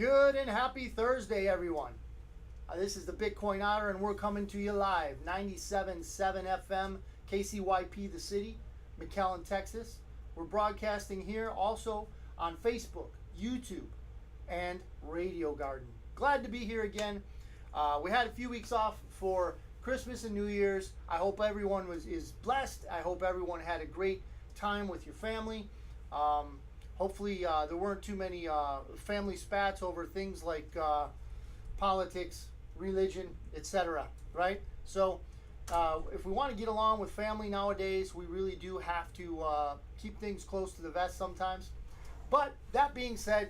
Good and happy Thursday, everyone. This is the Bitcoin Otter, and we're coming to you live, 97.7 FM, KCYP, the city, McAllen, Texas. We're broadcasting here also on Facebook, YouTube, and Radio Garden. Glad to be here again. We had a few weeks off for Christmas and New Year's. I hope everyone is blessed. I hope everyone had a great time with your family. Hopefully there weren't too many family spats over things like politics, religion, etc. Right? So if we want to get along with family nowadays, we really do have to keep things close to the vest sometimes. But that being said,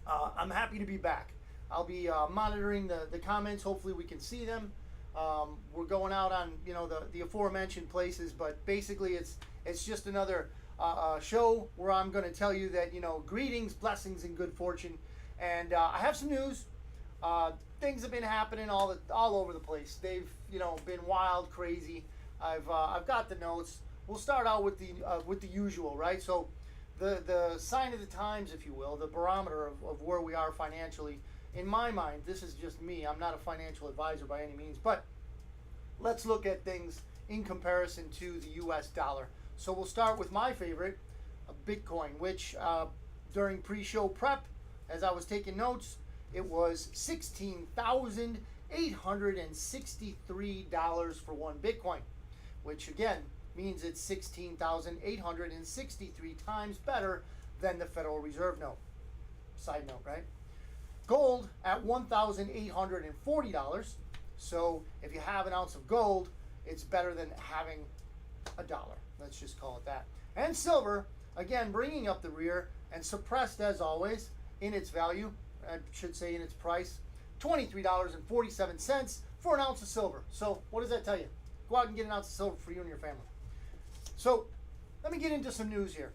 I'm happy to be back. I'll be monitoring the comments. Hopefully we can see them. We're going out on the aforementioned places, but basically it's just another show where I'm going to tell you that greetings, blessings, and good fortune. And I have some news. Things have been happening all over the place. They've been wild, crazy. I've got the notes. We'll start out with the usual, right? So the sign of the times, if you will, the barometer of where we are financially. In my mind, this is just me. I'm not a financial advisor by any means, but let's look at things in comparison to the US dollar. So we'll start with my favorite, Bitcoin, which during pre-show prep, as I was taking notes, it was $16,863 for one Bitcoin, which again means it's 16,863 times better than the Federal Reserve note. Side note, right? Gold at $1,840. So if you have an ounce of gold, it's better than having a dollar. Let's just call it that. And silver, again, bringing up the rear and suppressed as always in its value, I should say in its price, $23.47 for an ounce of silver. So what does that tell you? Go out and get an ounce of silver for you and your family. So let me get into some news here.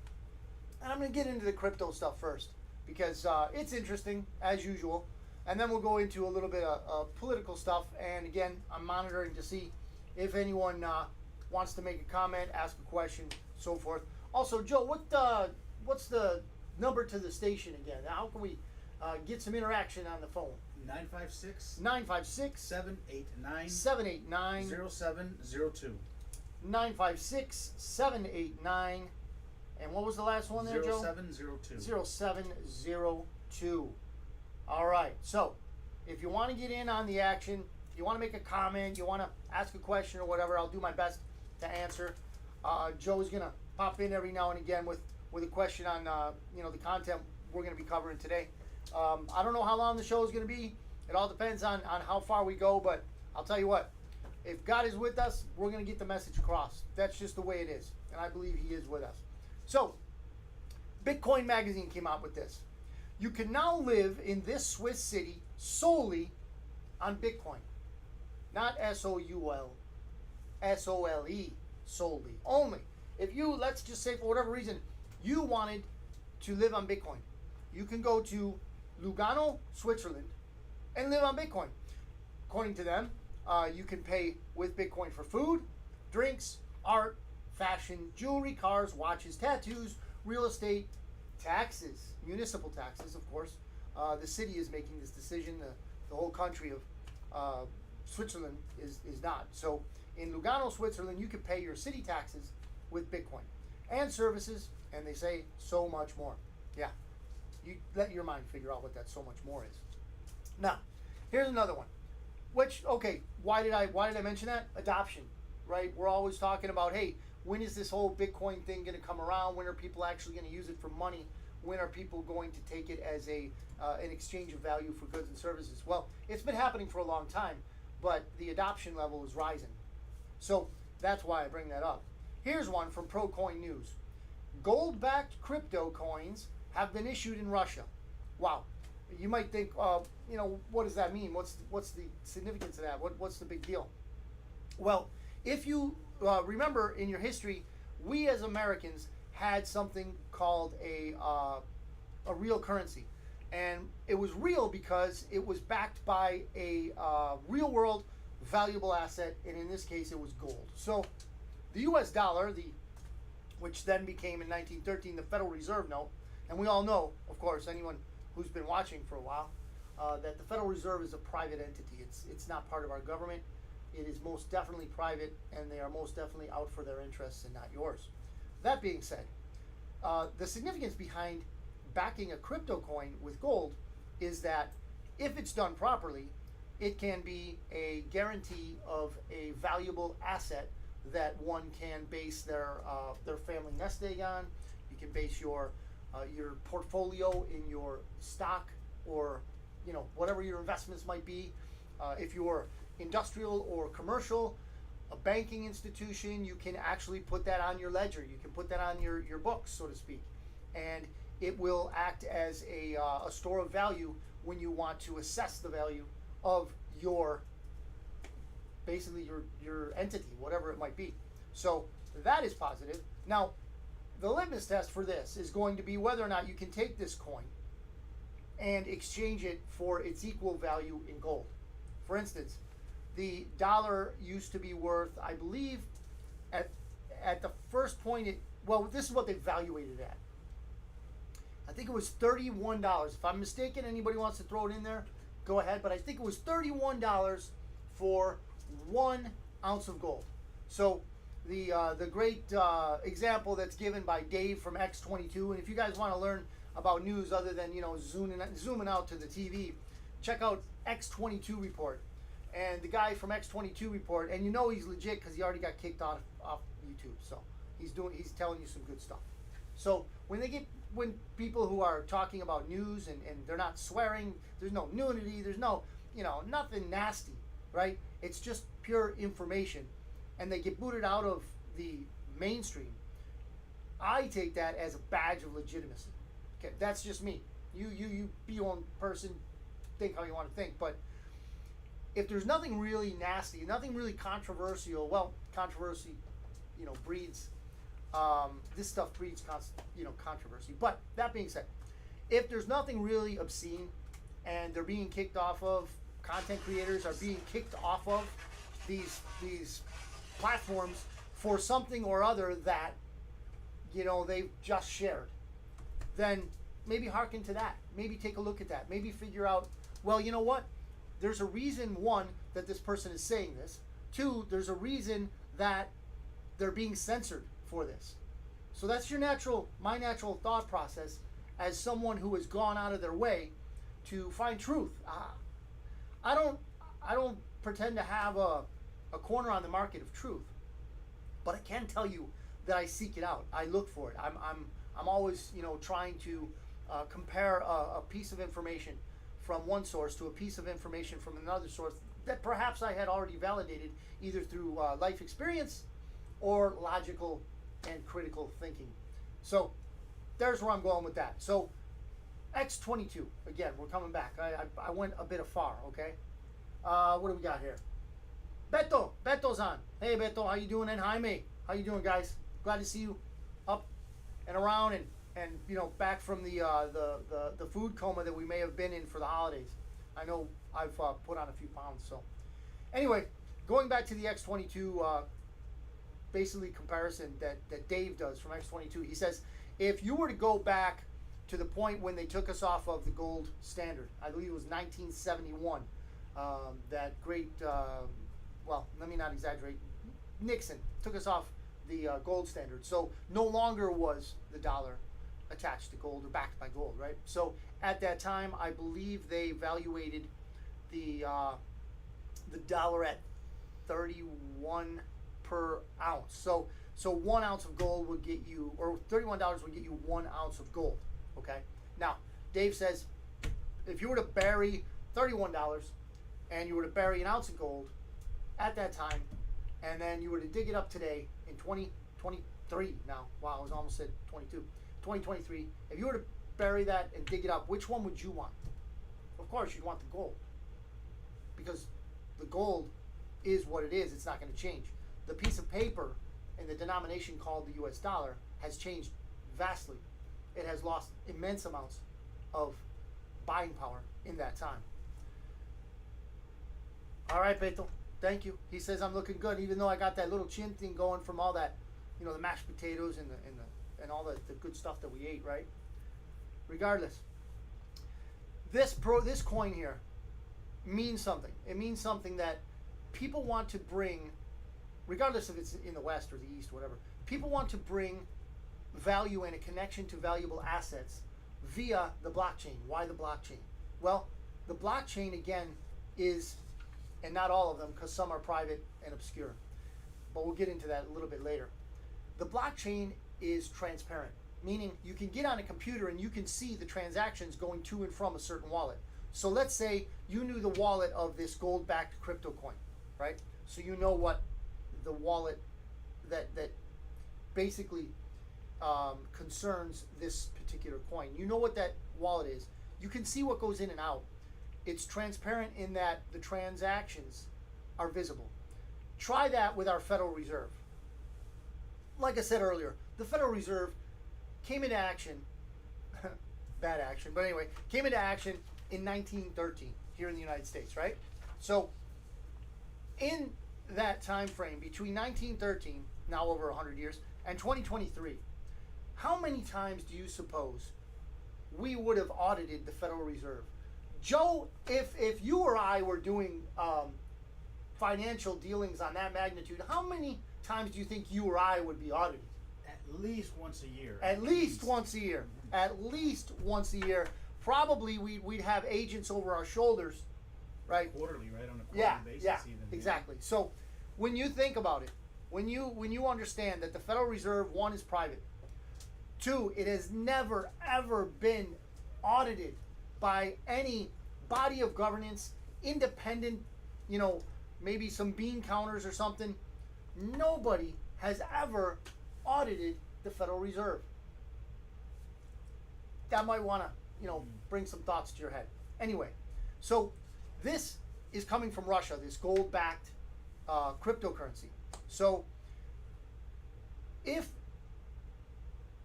And I'm going to get into the crypto stuff first because it's interesting as usual. And then we'll go into a little bit of political stuff. And again, I'm monitoring to see if anyone wants to make a comment, ask a question, so forth. Also, Joe, what's the number to the station again? How can we get some interaction on the phone? 956 789 0702. 956-789. And what was the last one there, Joe? 0702. 0702. All right. So if you want to get in on the action, if you want to make a comment, you want to ask a question or whatever, I'll do my best to answer. Joe's going to pop in every now and again with a question on the content we're going to be covering today. I don't know how long the show is going to be. It all depends on how far we go, but I'll tell you what. If God is with us, we're going to get the message across. That's just the way it is, and I believe He is with us. So, Bitcoin Magazine came out with this. You can now live in this Swiss city solely on Bitcoin. Not SOUL, SOLE, solely. Only. If you, let's just say for whatever reason, you wanted to live on Bitcoin, you can go to Lugano, Switzerland, and live on Bitcoin. According to them, you can pay with Bitcoin for food, drinks, art, fashion, jewelry, cars, watches, tattoos, real estate, taxes, municipal taxes, of course. The city is making this decision. The whole country of Switzerland is not. So in Lugano, Switzerland, you can pay your city taxes with Bitcoin and services, and they say so much more. Yeah, you let your mind figure out what that so much more is. Now, here's another one. Which, okay, why did I mention that? Adoption, right? We're always talking about, hey, when is this whole Bitcoin thing going to come around? When are people actually going to use it for money? When are people going to take it as an exchange of value for goods and services? Well, it's been happening for a long time, but the adoption level is rising. So that's why I bring that up. Here's one from ProCoin News. Gold-backed crypto coins have been issued in Russia. Wow. You might think, what does that mean? What's the significance of that? What's the big deal? Well, if you remember in your history, we as Americans had something called a real currency. And it was real because it was backed by a real world valuable asset, and in this case it was gold. So the US dollar, which then became in 1913 the Federal Reserve note, and we all know, of course, anyone who's been watching for a while, that the Federal Reserve is a private entity. It's not part of our government. It is most definitely private, and they are most definitely out for their interests and not yours. That being said, the significance behind backing a crypto coin with gold is that if it's done properly, it can be a guarantee of a valuable asset that one can base their family nest egg on. You can base your portfolio in your stock, or whatever your investments might be. If you're industrial or commercial, a banking institution, you can actually put that on your ledger. You can put that on your books, so to speak, and it will act as a store of value when you want to assess the value of your entity, whatever it might be. So that is positive. Now, the litmus test for this is going to be whether or not you can take this coin and exchange it for its equal value in gold. For instance, the dollar used to be worth, I believe, at the first point, this is what they valuated at. I think it was $31. If I'm mistaken, anybody wants to throw it in there, go ahead. But I think it was $31 for 1 ounce of gold. So the great example that's given by Dave from X22, and if you guys want to learn about news other than zooming out to the TV, check out X22 report. And the guy from X22 report, and he's legit because he already got kicked off YouTube. So he's telling you some good stuff. So when people who are talking about news and they're not swearing, there's no nudity, there's no nothing nasty, right? It's just pure information, and they get booted out of the mainstream. I take that as a badge of legitimacy. Okay, that's just me. You be your own person, think how you want to think, but if there's nothing really nasty, nothing really controversial, well, controversy, breeds, this stuff breeds, controversy. But that being said, if there's nothing really obscene, and they're being kicked off of, content creators are being kicked off of these platforms for something or other that, they've just shared, then maybe hearken to that. Maybe take a look at that. Maybe figure out, well, you know what? There's a reason, one, that this person is saying this. Two, there's a reason that they're being censored for this. So that's my natural thought process as someone who has gone out of their way to find truth. I don't pretend to have a corner on the market of truth, but I can tell you that I seek it out. I look for it. I'm always trying to compare a piece of information from one source to a piece of information from another source that perhaps I had already validated either through life experience or logical and critical thinking. So there's where I'm going with that. So X22, again, we're coming back. I went a bit afar, okay? What do we got here? Beto's on. Hey, Beto, how you doing? And Jaime, how you doing, guys? Glad to see you up and around and back from the food coma that we may have been in for the holidays. I know I've put on a few pounds. So anyway, going back to the X22 basically comparison that Dave does from X22, he says if you were to go back to the point when they took us off of the gold standard, I believe it was 1971, that great, well, let me not exaggerate, Nixon took us off the gold standard. So no longer was the dollar attached to gold or backed by gold, right? So at that time, I believe they evaluated the dollar at 31 per ounce. So 1 ounce of gold would get you, or $31 would get you 1 ounce of gold. Okay. Now Dave says, if you were to bury $31 and you were to bury an ounce of gold at that time, and then you were to dig it up today in 2023 now, wow, I was almost at 22, 2023, if you were to bury that and dig it up, which one would you want? Of course, you'd want the gold, because the gold is what it is. It's not going to change. The piece of paper in the denomination called the US dollar has changed vastly. It has lost immense amounts of buying power in that time. All right, Beto, thank you. He says I'm looking good, even though I got that little chin thing going from all that, the mashed potatoes and all the good stuff that we ate, right? Regardless, this coin here means something. It means something that people want to bring, regardless if it's in the West or the East, whatever. People want to bring value and a connection to valuable assets via the blockchain. Why the blockchain? Well, the blockchain, again, is, and not all of them, because some are private and obscure, but we'll get into that a little bit later. The blockchain is transparent, meaning you can get on a computer and you can see the transactions going to and from a certain wallet. So let's say you knew the wallet of this gold-backed crypto coin, right? So you know what the wallet that basically concerns this particular coin. You know what that wallet is. You can see what goes in and out. It's transparent in that the transactions are visible. Try that with our Federal Reserve. Like I said earlier, the Federal Reserve came into action, bad action, but anyway, came into action in 1913 here in the United States, right? So in that time frame between 1913, now over 100 years, and 2023, how many times do you suppose we would have audited the Federal Reserve? Joe, if you or I were doing financial dealings on that magnitude, how many times do you think you or I would be audited? At least once a year. At least once a year. At least once a year. Probably we'd have agents over our shoulders, right? Quarterly, right? On a quarterly basis even. Exactly. So when you think about it, when you understand that the Federal Reserve, one, is private, two, it has never ever been audited by any body of governance, independent, maybe some bean counters or something. Nobody has ever audited the Federal Reserve. That might want to, bring some thoughts to your head. Anyway, so this is coming from Russia, this gold-backed cryptocurrency. So if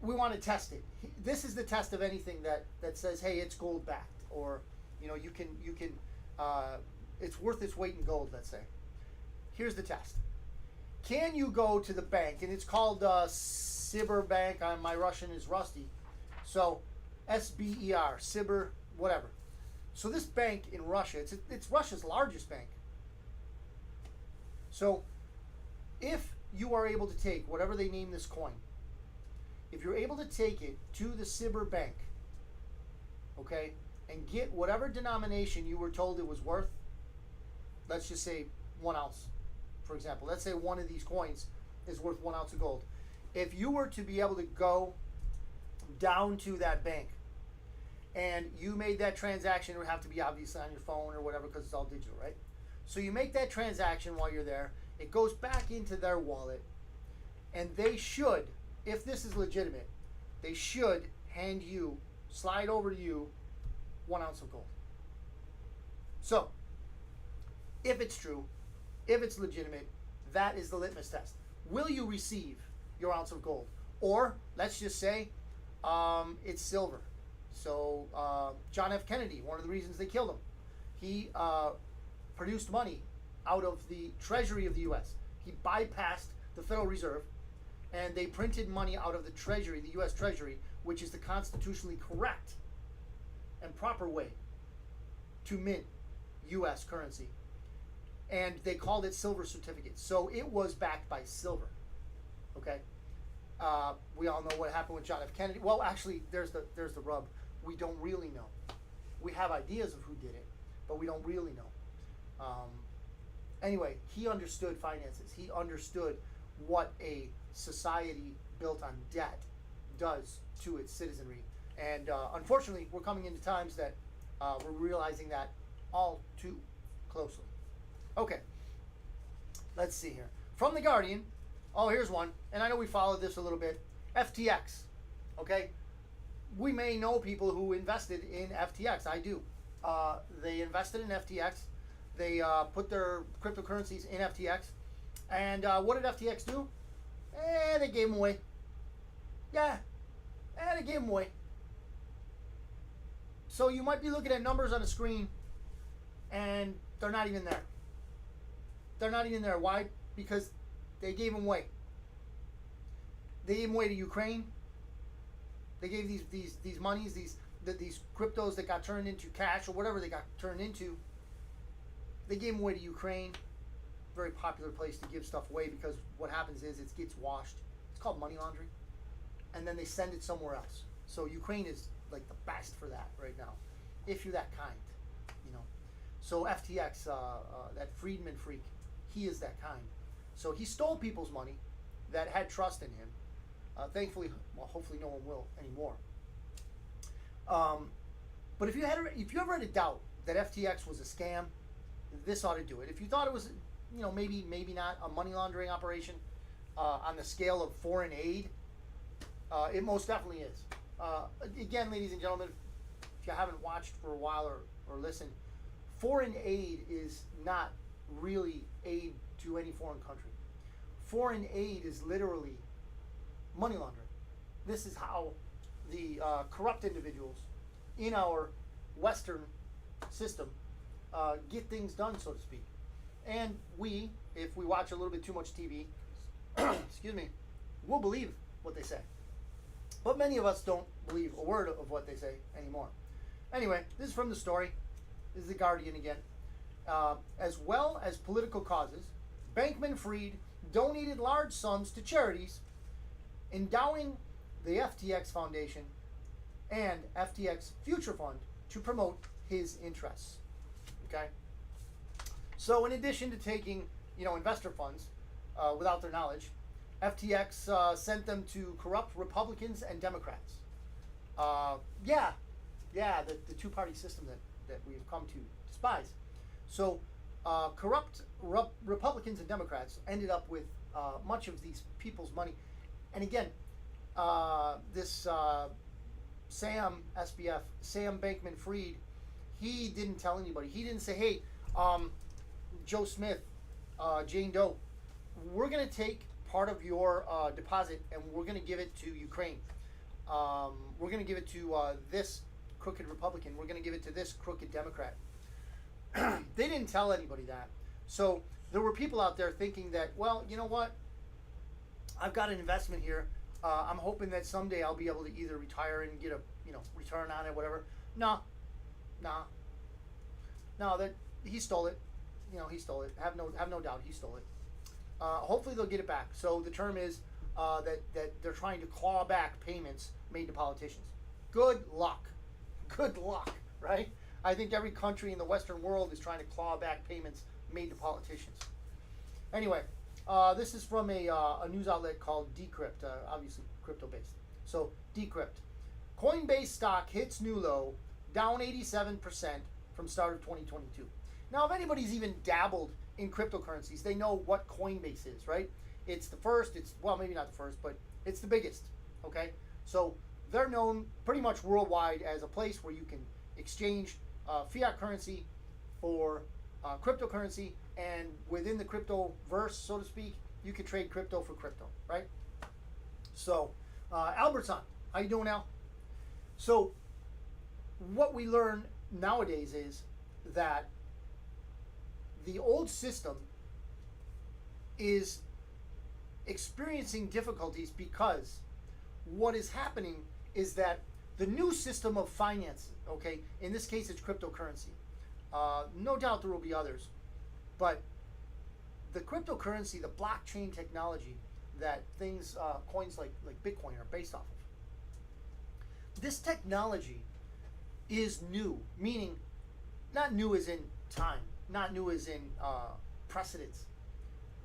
we want to test it, this is the test of anything that says, hey, it's gold-backed, or you can it's worth its weight in gold, let's say. Here's the test. Can you go to the bank, and it's called Sber Bank. My Russian is rusty, so SBER, Sber, whatever. So this bank in Russia, it's Russia's largest bank. So if you are able to take whatever they name this coin, if you're able to take it to the Sber Bank, okay, and get whatever denomination you were told it was worth, let's just say 1 ounce, for example. Let's say one of these coins is worth 1 ounce of gold. If you were to be able to go down to that bank and you made that transaction, it would have to be obviously on your phone or whatever because it's all digital, right? So you make that transaction while you're there. It goes back into their wallet, and they should, if this is legitimate, they should slide over to you 1 ounce of gold. So if it's true, if it's legitimate, that is the litmus test. Will you receive your ounce of gold? Or let's just say it's silver. So John F. Kennedy, one of the reasons they killed him, he produced money out of the Treasury of the U.S. He bypassed the Federal Reserve, and they printed money out of the Treasury, the U.S. Treasury, which is the constitutionally correct and proper way to mint U.S. currency. And they called it silver certificates. So it was backed by silver. Okay? We all know what happened with John F. Kennedy. Well, actually, there's the rub. We don't really know. We have ideas of who did it, but we don't really know. Anyway, he understood finances. He understood what a society built on debt does to its citizenry. And unfortunately, we're coming into times that we're realizing that all too closely. Okay, let's see here. From The Guardian, oh, here's one, and I know we followed this a little bit. FTX, okay? We may know people who invested in FTX. I do. They invested in FTX. They put their cryptocurrencies in FTX. And what did FTX do? They gave them away. Yeah, they gave them away. So you might be looking at numbers on the screen, and they're not even there. They're not even there. Why? Because they gave them away. They gave them away to Ukraine. They gave these monies, these cryptos that got turned into cash or whatever they got turned into, they gave them away to Ukraine. Very popular place to give stuff away because what happens is it gets washed. It's called money laundering, and then they send it somewhere else. So Ukraine is like the best for that right now, if you're that kind, you know. So FTX, that Friedman freak, he is that kind. So he stole people's money that had trust in him. Thankfully, well, hopefully no one will anymore. But if you ever had a doubt that FTX was a scam, this ought to do it. If you thought it was, you know, maybe not a money laundering operation on the scale of foreign aid, it most definitely is. Again, ladies and gentlemen, if you haven't watched for a while or listened, foreign aid is not really aid to any foreign country. Foreign aid is literally money laundering. This is how the corrupt individuals in our Western system get things done, so to speak. And we, if we watch a little bit too much TV, excuse me, we'll believe what they say. But many of us don't believe a word of what they say anymore. Anyway, this is from the story. This is The Guardian again. As well as political causes, Bankman-Fried donated large sums to charities, endowing the FTX Foundation and FTX Future Fund to promote his interests. Okay? So in addition to taking, you know, investor funds without their knowledge, FTX sent them to corrupt Republicans and Democrats. The two-party system that we've come to despise. So corrupt Republicans and Democrats ended up with much of these people's money. And again, this Sam Bankman-Fried, he didn't tell anybody. He didn't say, hey, Joe Smith, Jane Doe, we're going to take part of your deposit and we're going to give it to Ukraine. We're going to give it to this crooked Republican. We're going to give it to this crooked Democrat. They didn't tell anybody that. So there were people out there thinking that, well, you know what? I've got an investment here. I'm hoping that someday I'll be able to either retire and get a, you know, return on it, whatever. No, that he stole it. You know, he stole it. Have no doubt he stole it. Hopefully they'll get it back. So the term is that they're trying to claw back payments made to politicians. Good luck. Good luck, right? I think every country in the Western world is trying to claw back payments made to politicians. Anyway, this is from a news outlet called Decrypt, obviously crypto-based. So Decrypt. Coinbase stock hits new low, down 87% from start of 2022. Now, if anybody's even dabbled in cryptocurrencies, they know what Coinbase is, right? It's the first, well, maybe not the first, but it's the biggest, okay? So they're known pretty much worldwide as a place where you can exchange fiat currency for cryptocurrency, and within the crypto verse, so to speak, you can trade crypto for crypto, right? So, Albert's on. How you doing, Al? So, what we learn nowadays is that the old system is experiencing difficulties because what is happening is that the new system of finance, okay, in this case it's cryptocurrency. No doubt there will be others, but the cryptocurrency, the blockchain technology that things, coins like Bitcoin are based off of, this technology is new, meaning not new as in time, not new as in precedence.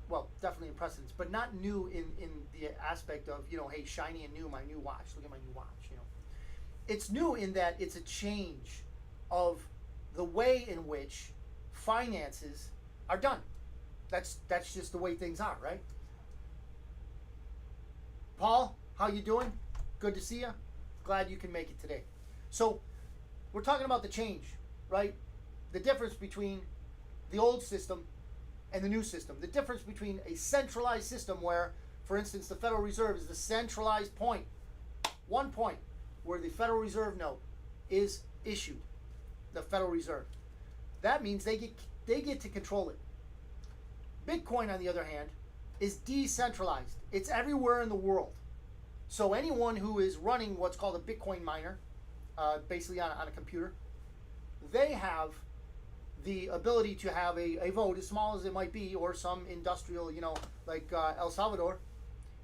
Well, definitely in precedence, but not new in the aspect of, you know, hey, shiny and new, my new watch, look at my new watch, you know. It's new in that it's a change of the way in which finances are done. That's just the way things are, right? Paul, how you doing? Good to see you. Glad you can make it today. So, we're talking about the change, right? The difference between the old system and the new system. The difference between a centralized system where, for instance, the Federal Reserve is the centralized point, one point where the Federal Reserve note is issued, the Federal Reserve. That means they get to control it. Bitcoin, on the other hand, is decentralized. It's everywhere in the world. So anyone who is running what's called a Bitcoin miner basically on a computer. They have the ability to have a vote, as small as it might be, or some industrial, like El Salvador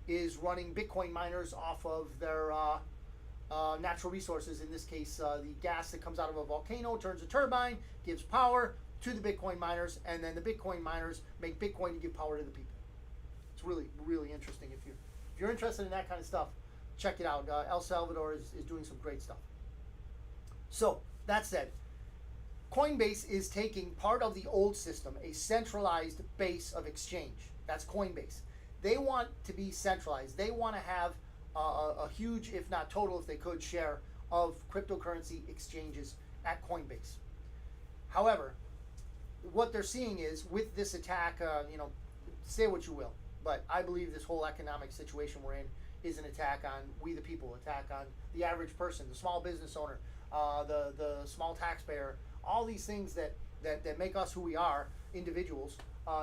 is running Bitcoin miners off of their natural resources. In this case, the gas that comes out of a volcano turns a turbine, gives power to the Bitcoin miners, and then the Bitcoin miners make Bitcoin to give power to the people. It's really, really interesting. If you're interested in that kind of stuff, check it out. El Salvador is doing some great stuff. So, that said, Coinbase is taking part of the old system, a centralized base of exchange. That's Coinbase. They want to be centralized. They want to have a huge, if not total, if they could, share of cryptocurrency exchanges at Coinbase. However, what they're seeing is with this attack, say what you will, but I believe this whole economic situation we're in is an attack on we the people, attack on the average person, the small business owner, the small taxpayer. All these things that make us who we are, individuals,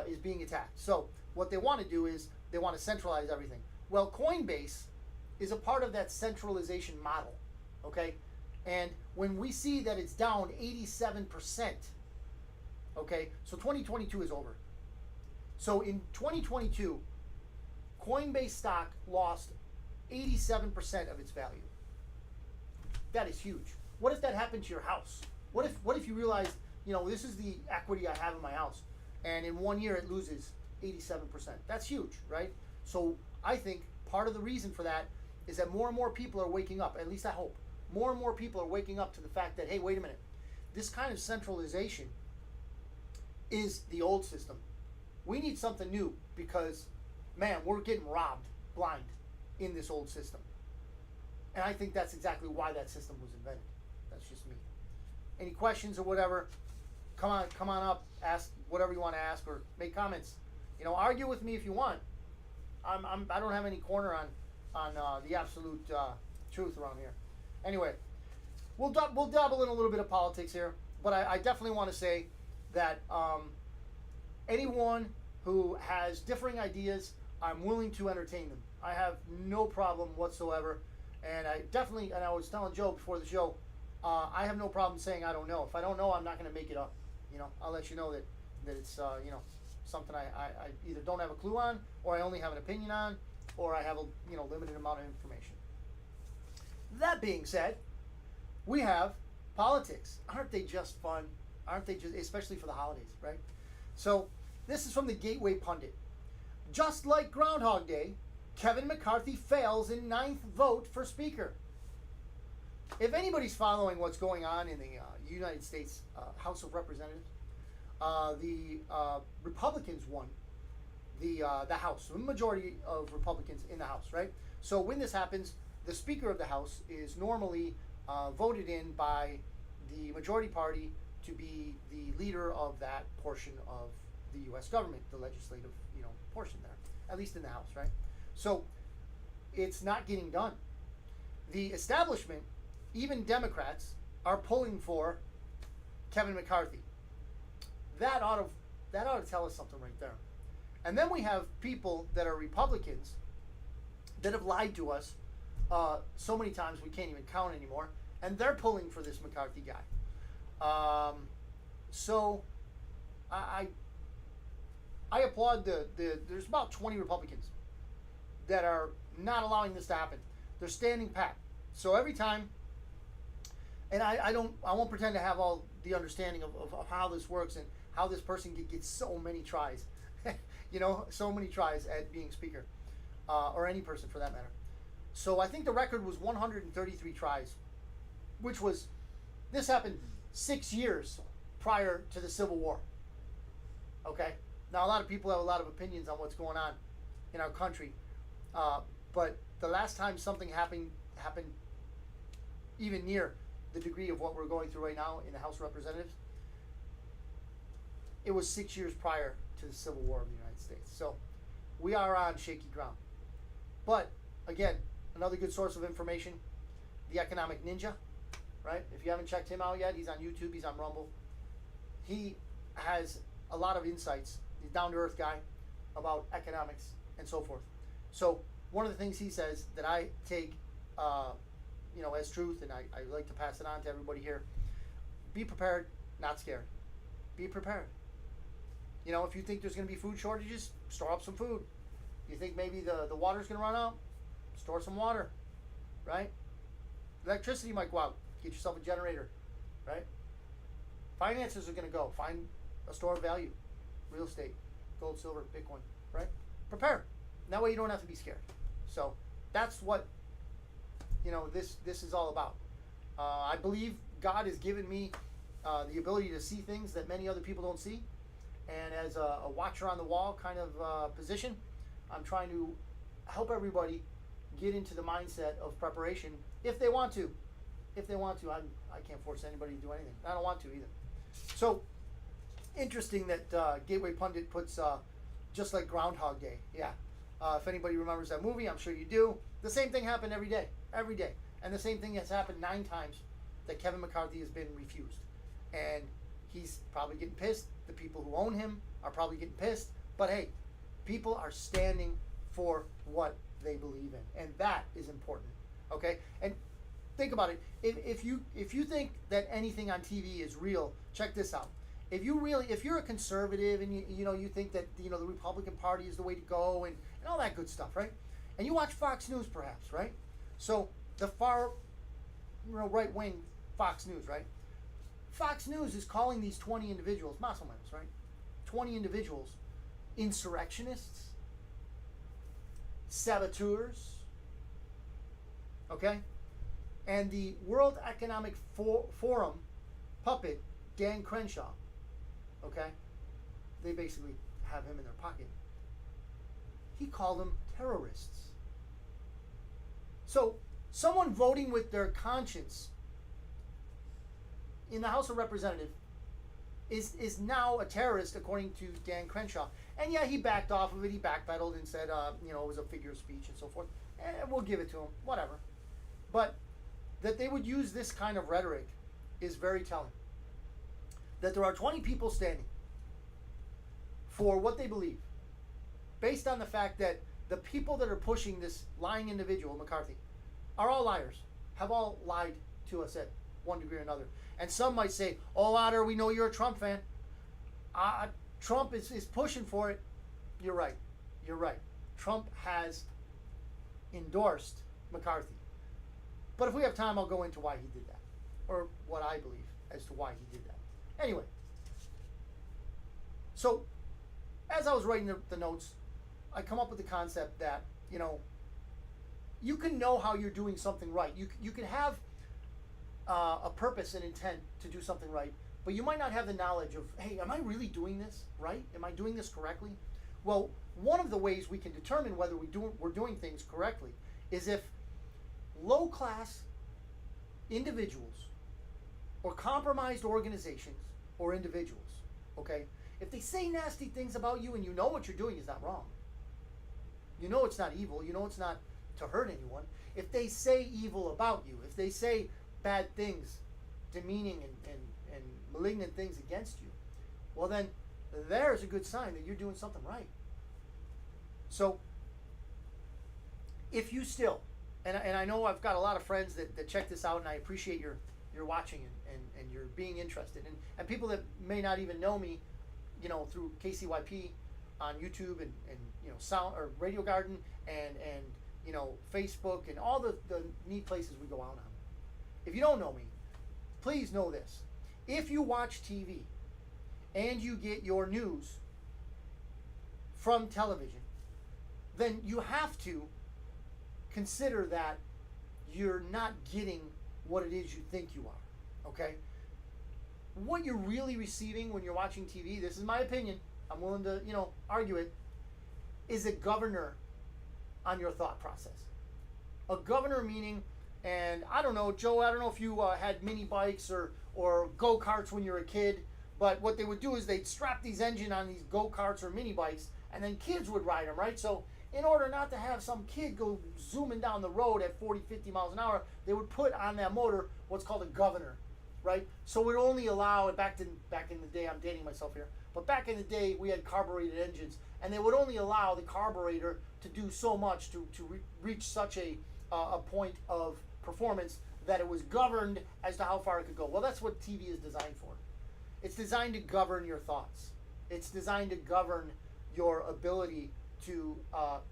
is being attacked. So what they want to do is they want to centralize everything. Well, Coinbase is a part of that centralization model, okay? And when we see that it's down 87%, okay, so 2022 is over. So in 2022, Coinbase stock lost 87% of its value. That is huge. What if that happened to your house? What if you realize, this is the equity I have in my house, and in 1 year it loses 87%? That's huge, right? So I think part of the reason for that is that more and more people are waking up, at least I hope. More and more people are waking up to the fact that, hey, wait a minute, this kind of centralization is the old system. We need something new because, man, we're getting robbed blind in this old system. And I think that's exactly why that system was invented. That's just me. Any questions or whatever, come on up, ask whatever you want to ask, or make comments. Argue with me if you want. I don't have any corner on the absolute truth around here. Anyway, we'll dabble in a little bit of politics here, but I definitely want to say that anyone who has differing ideas, I'm willing to entertain them. I have no problem whatsoever, and I was telling Joe before the show, I have no problem saying I don't know. If I don't know, I'm not going to make it up. I'll let you know that it's something I either don't have a clue on, or I only have an opinion on, or I have a limited amount of information. That being said, we have politics. Aren't they just fun? Aren't they just, especially for the holidays, right? So this is from the Gateway Pundit. Just like Groundhog Day, Kevin McCarthy fails in 9th vote for Speaker. If anybody's following what's going on in the United States House of Representatives, the Republicans won the House. The majority of Republicans in the House, right? So when this happens, the Speaker of the House is normally voted in by the majority party to be the leader of that portion of the U.S. government, the legislative, portion there, at least in the House, right? So it's not getting done. The establishment, even Democrats, are pulling for Kevin McCarthy. That ought to tell us something right there. And then we have people that are Republicans that have lied to us so many times we can't even count anymore, and they're pulling for this McCarthy guy. So I applaud there's about 20 Republicans that are not allowing this to happen. They're standing pat. So every time, and I won't pretend to have all the understanding of how this works and how this person gets so many tries, so many tries at being Speaker, or any person for that matter. So I think the record was 133 tries, this happened 6 years prior to the Civil War. Okay? Now, a lot of people have a lot of opinions on what's going on in our country, but the last time something happened even near the degree of what we're going through right now in the House of Representatives, it was 6 years prior to the Civil War of the United States. So we are on shaky ground. But again, another good source of information, the Economic Ninja, right? If you haven't checked him out yet, he's on YouTube, he's on Rumble. He has a lot of insights. He's a down-to-earth guy about economics and so forth. So one of the things he says that I take, as truth, and I like to pass it on to everybody here. Be prepared, not scared. Be prepared. If you think there's going to be food shortages, store up some food. You think maybe the water's going to run out, store some water, right? Electricity might go out. Get yourself a generator, right? Finances are going to go. Find a store of value, real estate, gold, silver, Bitcoin, right? Prepare. That way you don't have to be scared. So that's what this is all about. I believe God has given me the ability to see things that many other people don't see, and as a watcher on the wall kind of position, I'm trying to help everybody get into the mindset of preparation if they want to. If they want to, I can't force anybody to do anything. I don't want to either. So interesting that Gateway Pundit puts just like Groundhog Day. Yeah. If anybody remembers that movie, I'm sure you do. The same thing happened every day. And the same thing has happened 9 times that Kevin McCarthy has been refused. And he's probably getting pissed. The people who own him are probably getting pissed. But hey, people are standing for what they believe in. And that is important. Okay? And think about it. If you think that anything on TV is real, check this out. If you're a conservative and you think that the Republican Party is the way to go and all that good stuff, right? And you watch Fox News perhaps, right? So the far right wing Fox News, right? Fox News is calling these 20 individuals, Masomenos, right? 20 individuals, insurrectionists, saboteurs, okay? And the World Economic Forum puppet, Dan Crenshaw, okay? They basically have him in their pocket. He called them terrorists. So someone voting with their conscience in the House of Representatives is now a terrorist according to Dan Crenshaw. And yeah, he backed off of it. He backpedaled and said, it was a figure of speech and so forth. And we'll give it to him, whatever. But that they would use this kind of rhetoric is very telling. That there are 20 people standing for what they believe, based on the fact that the people that are pushing this lying individual, McCarthy, are all liars, have all lied to us at one degree or another. And some might say, oh, Otter, we know you're a Trump fan. Trump is pushing for it. You're right. Trump has endorsed McCarthy. But if we have time, I'll go into why he did that, or what I believe as to why he did that. Anyway, so as I was writing the notes, I come up with the concept that, you can know how you're doing something right. You can have a purpose and intent to do something right, but you might not have the knowledge of, hey, am I really doing this right? Am I doing this correctly? Well, one of the ways we can determine whether we're doing things correctly is if low-class individuals or compromised organizations or individuals, okay, if they say nasty things about you and you know what you're doing is not wrong, you know it's not evil, you know it's not to hurt anyone, if they say evil about you, if they say bad things, demeaning and malignant things against you, well then there's a good sign that you're doing something right. So if you still, and I know I've got a lot of friends that check this out, and I appreciate your watching and you're being interested, and people that may not even know me, through KCYP on YouTube and Sound or Radio Garden and Facebook and all the neat places we go out on. If you don't know me, please know this. If you watch TV and you get your news from television, then you have to consider that you're not getting what it is you think you are, okay? What you're really receiving when you're watching TV, this is my opinion, I'm willing to, argue it, is a governor on your thought process. A governor meaning, and I don't know, Joe, I don't know if you had mini bikes or go-karts when you were a kid, but what they would do is they'd strap these engine on these go-karts or mini bikes, and then kids would ride them, right? So in order not to have some kid go zooming down the road at 40, 50 miles an hour, they would put on that motor what's called a governor, right? So it only allow, back in the day, I'm dating myself here, but back in the day we had carbureted engines, and they would only allow the carburetor to do so much to reach such a point of performance that it was governed as to how far it could go. Well, that's what TV is designed for. It's designed to govern your thoughts. It's designed to govern your ability to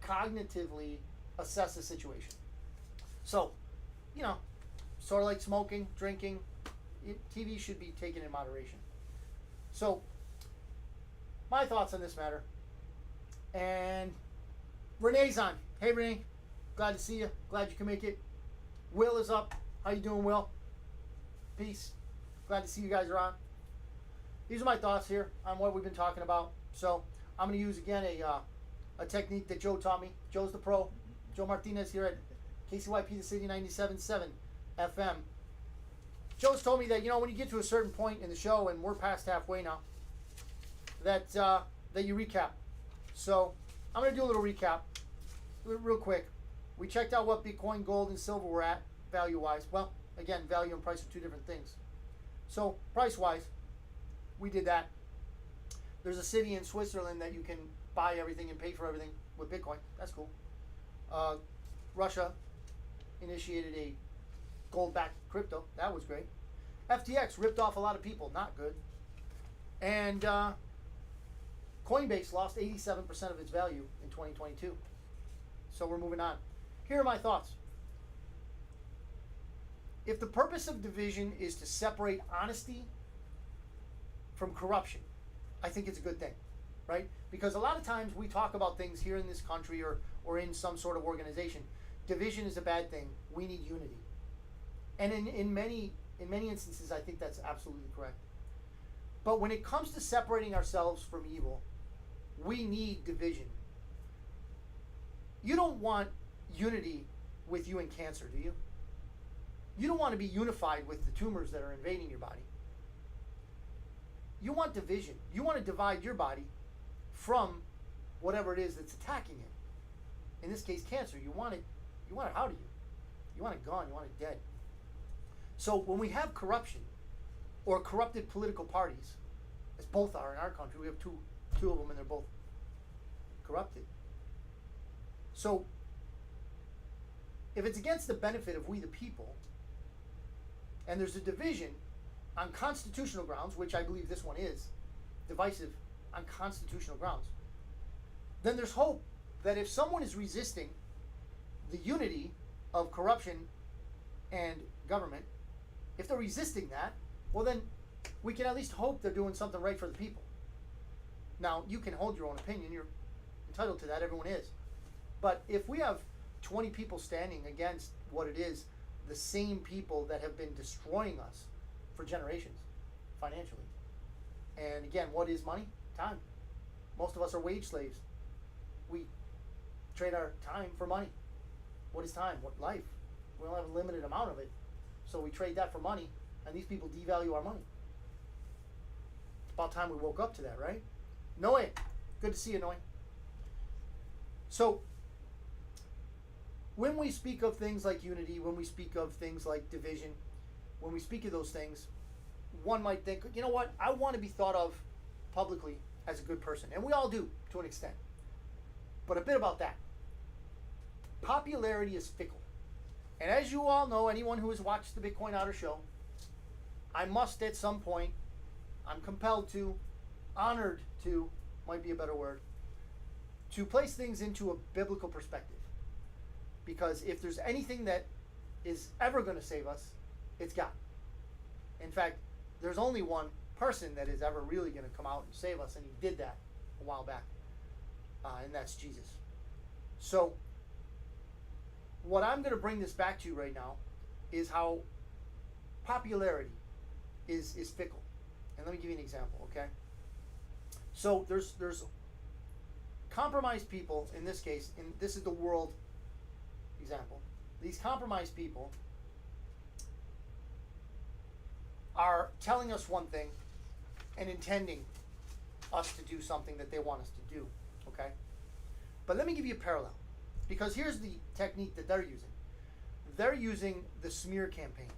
cognitively assess a situation. So, sort of like smoking, drinking, TV should be taken in moderation. So, my thoughts on this matter. And Renee's on. Hey, Renee. Glad to see you. Glad you can make it. Will is up. How you doing, Will? Peace. Glad to see you guys are on. These are my thoughts here on what we've been talking about. So I'm going to use again a technique that Joe taught me. Joe's the pro. Joe Martinez here at KCYP the City 97.7 FM. Joe's told me that when you get to a certain point in the show, and we're past halfway now, that you recap. So I'm going to do a little recap, real quick. We checked out what Bitcoin, gold, and silver were at value-wise. Well, again, value and price are two different things. So price-wise, we did that. There's a city in Switzerland that you can buy everything and pay for everything with Bitcoin. That's cool. Russia initiated a gold-backed crypto. That was great. FTX ripped off a lot of people. Not good. And Coinbase lost 87% of its value in 2022. So we're moving on. Here are my thoughts. If the purpose of division is to separate honesty from corruption, I think it's a good thing, right? Because a lot of times we talk about things here in this country or in some sort of organization. Division is a bad thing. We need unity. And in many instances, I think that's absolutely correct. But when it comes to separating ourselves from evil, we need division. You don't want unity with you and cancer, do you? You don't want to be unified with the tumors that are invading your body. You want division. You want to divide your body from whatever it is that's attacking it. In this case, cancer. You want it out of you. You want it gone. You want it dead. So when we have corruption or corrupted political parties, as both are in our country, we have two of them and they're both corrupted. So if it's against the benefit of we the people, and there's a division on constitutional grounds, which I believe this one is, divisive on constitutional grounds, then there's hope that if someone is resisting the unity of corruption and government, if they're resisting that, well then we can at least hope they're doing something right for the people. Now, you can hold your own opinion. You're entitled to that. Everyone is. But if we have 20 people standing against what it is, the same people that have been destroying us for generations financially. And again, what is money? Time. Most of us are wage slaves. We trade our time for money. What is time? What life? We only have a limited amount of it. So we trade that for money, and these people devalue our money. It's about time we woke up to that, right? Noe, good to see you, Noe. So when we speak of things like unity, when we speak of things like division, when we speak of those things, one might think, you know what, I want to be thought of publicly as a good person. And we all do, to an extent. But a bit about that. Popularity is fickle. And as you all know, anyone who has watched the Bitcoin Otter show, I must at some point, I'm compelled to, honored to, might be a better word, to place things into a biblical perspective. Because if there's anything that is ever going to save us, it's God. In fact, there's only one person that is ever really going to come out and save us, and he did that a while back, and that's Jesus. So what I'm going to bring this back to right now is how popularity is fickle. And let me give you an example, okay? So there's compromised people in this case, and this is the world example. These compromised people are telling us one thing and intending us to do something that they want us to do, okay? But let me give you a parallel, because here's the technique that they're using. They're using the smear campaign.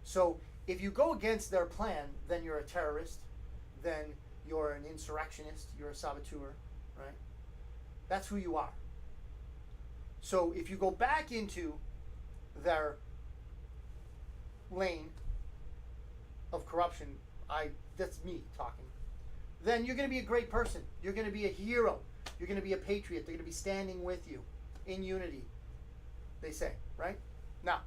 So if you go against their plan, then you're a terrorist, then you're an insurrectionist, you're a saboteur, right? That's who you are. So if you go back into their lane of corruption, that's me talking, then you're going to be a great person. You're going to be a hero. You're going to be a patriot. They're going to be standing with you in unity, they say, right? Now,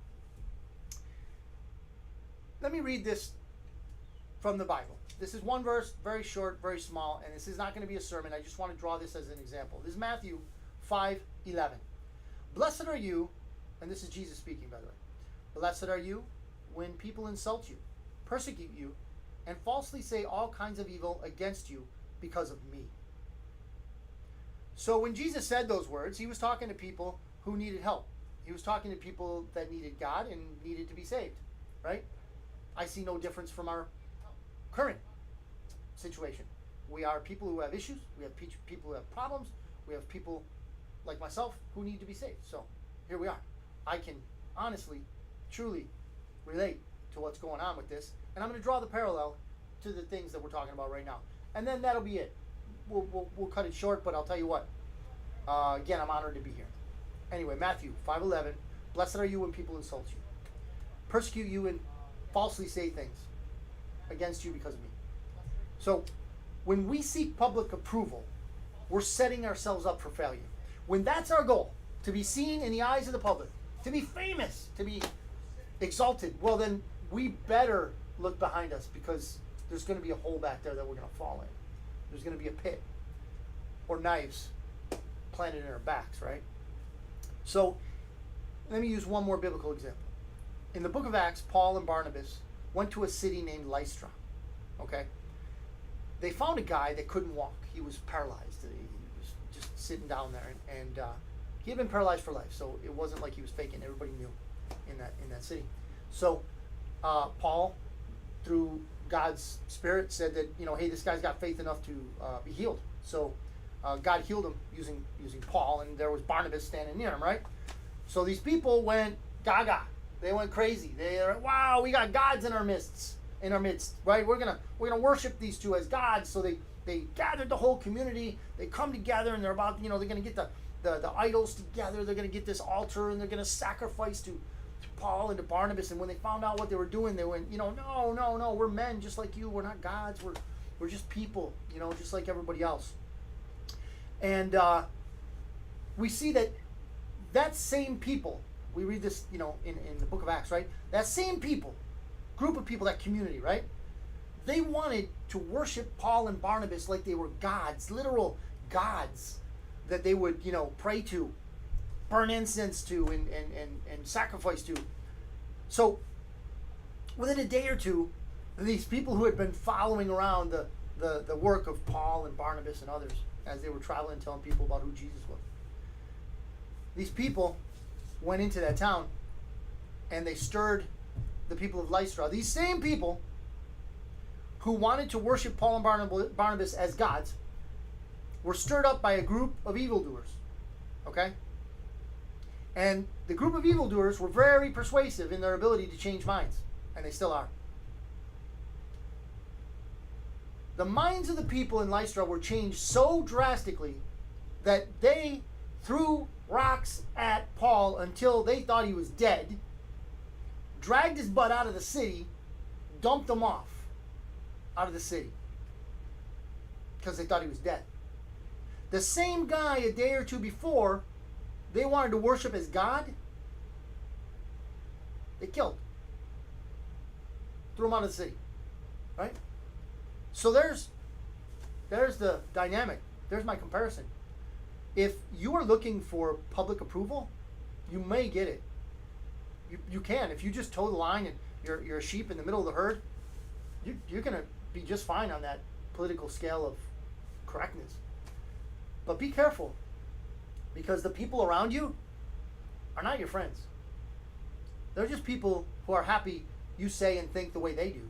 let me read this from the Bible. This is one verse, very short, very small, and this is not going to be a sermon. I just want to draw this as an example. This is Matthew 5:11. Blessed are you, and this is Jesus speaking, by the way. Blessed are you when people insult you, persecute you, and falsely say all kinds of evil against you because of me. So when Jesus said those words, he was talking to people who needed help. He was talking to people that needed God and needed to be saved, right? I see no difference from our current situation. We are people who have issues. We have people who have problems. We have people like myself who need to be saved. So here we are. I can honestly, truly relate to what's going on with this. And I'm going to draw the parallel to the things that we're talking about right now. And then that'll be it. We'll cut it short, but I'll tell you what. Again, I'm honored to be here. Anyway, Matthew 5:11. Blessed are you when people insult you, persecute you, and falsely say things against you because of me. So when we seek public approval, we're setting ourselves up for failure. When that's our goal, to be seen in the eyes of the public, to be famous, to be exalted, well then we better look behind us, because there's going to be a hole back there that we're going to fall in. There's going to be a pit or knives planted in our backs, right? So let me use one more biblical example. In the book of Acts, Paul and Barnabas went to a city named Lystra. Okay? They found a guy that couldn't walk. He was paralyzed. He was just sitting down there, and he had been paralyzed for life. So it wasn't like he was faking. Everybody knew in that city. So Paul, through God's Spirit, said that, hey, this guy's got faith enough to be healed. So God healed him using Paul, and there was Barnabas standing near him, right? So these people went gaga. They went crazy. They're, wow, we got gods in our midst, right? We're gonna worship these two as gods. So they gathered the whole community. They come together, and they're about, they're gonna get the idols together. They're gonna get this altar, and they're gonna sacrifice to Paul and to Barnabas. And when they found out what they were doing, they went, no, we're men just like you. We're not gods. We're just people, just like everybody else. And we see that same people, we read this, in the book of Acts, right? That same people, group of people, that community, right? They wanted to worship Paul and Barnabas like they were gods, literal gods that they would, pray to, burn incense to, and sacrifice to. So within a day or two, these people who had been following around the work of Paul and Barnabas and others as they were traveling and telling people about who Jesus was, these people went into that town and they stirred the people of Lystra. These same people who wanted to worship Paul and Barnabas as gods were stirred up by a group of evildoers. Okay? And the group of evildoers were very persuasive in their ability to change minds. And they still are. The minds of the people in Lystra were changed so drastically that they threw rocks at Paul until they thought he was dead, dragged his butt out of the city, dumped him off out of the city because they thought he was dead. The same guy a day or two before they wanted to worship as God, they killed. Threw him out of the city. Right? So there's the dynamic. There's my comparison. If you are looking for public approval, you may get it. You can. If you just toe the line and you're a sheep in the middle of the herd, you're going to be just fine on that political scale of correctness. But be careful, because the people around you are not your friends. They're just people who are happy you say and think the way they do.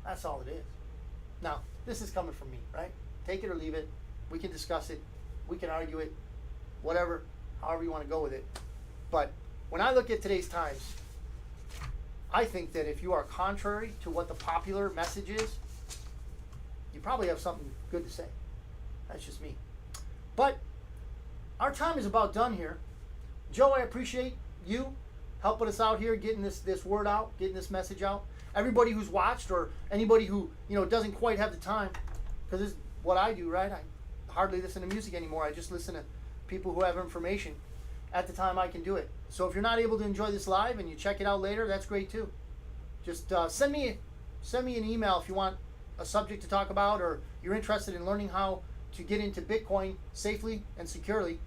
That's all it is. Now, this is coming from me, right? Take it or leave it. We can discuss it. We can argue it. Whatever, however you want to go with it. But when I look at today's times, I think that if you are contrary to what the popular message is, you probably have something good to say. That's just me. But our time is about done here. Joe, I appreciate you helping us out here, getting this word out, getting this message out. Everybody who's watched, or anybody who doesn't quite have the time, because this is what I do, right? I hardly listen to music anymore. I just listen to people who have information at the time I can do it. So if you're not able to enjoy this live and you check it out later, that's great too. Just send me an email if you want a subject to talk about, or you're interested in learning how to get into Bitcoin safely and securely.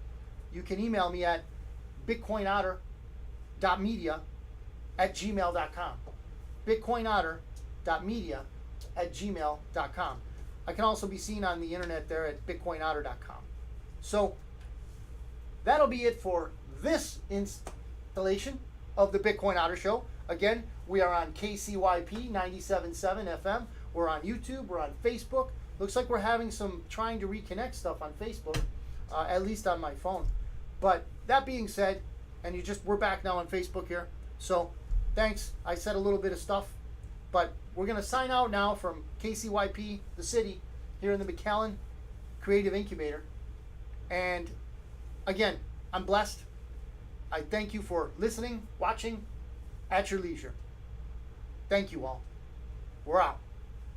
You can email me at bitcoinotter.media@gmail.com. bitcoinotter.media@gmail.com. I can also be seen on the internet there at bitcoinotter.com. So that'll be it for this installation of the Bitcoin Otter Show. Again, we are on KCYP 97.7 FM. We're on YouTube. We're on Facebook. Looks like we're having some trying to reconnect stuff on Facebook, at least on my phone. But that being said, and we're back now on Facebook here. So thanks. I said a little bit of stuff, but we're going to sign out now from KCYP, the city, here in the McAllen Creative Incubator. And again, I'm blessed. I thank you for listening, watching, at your leisure. Thank you all. We're out.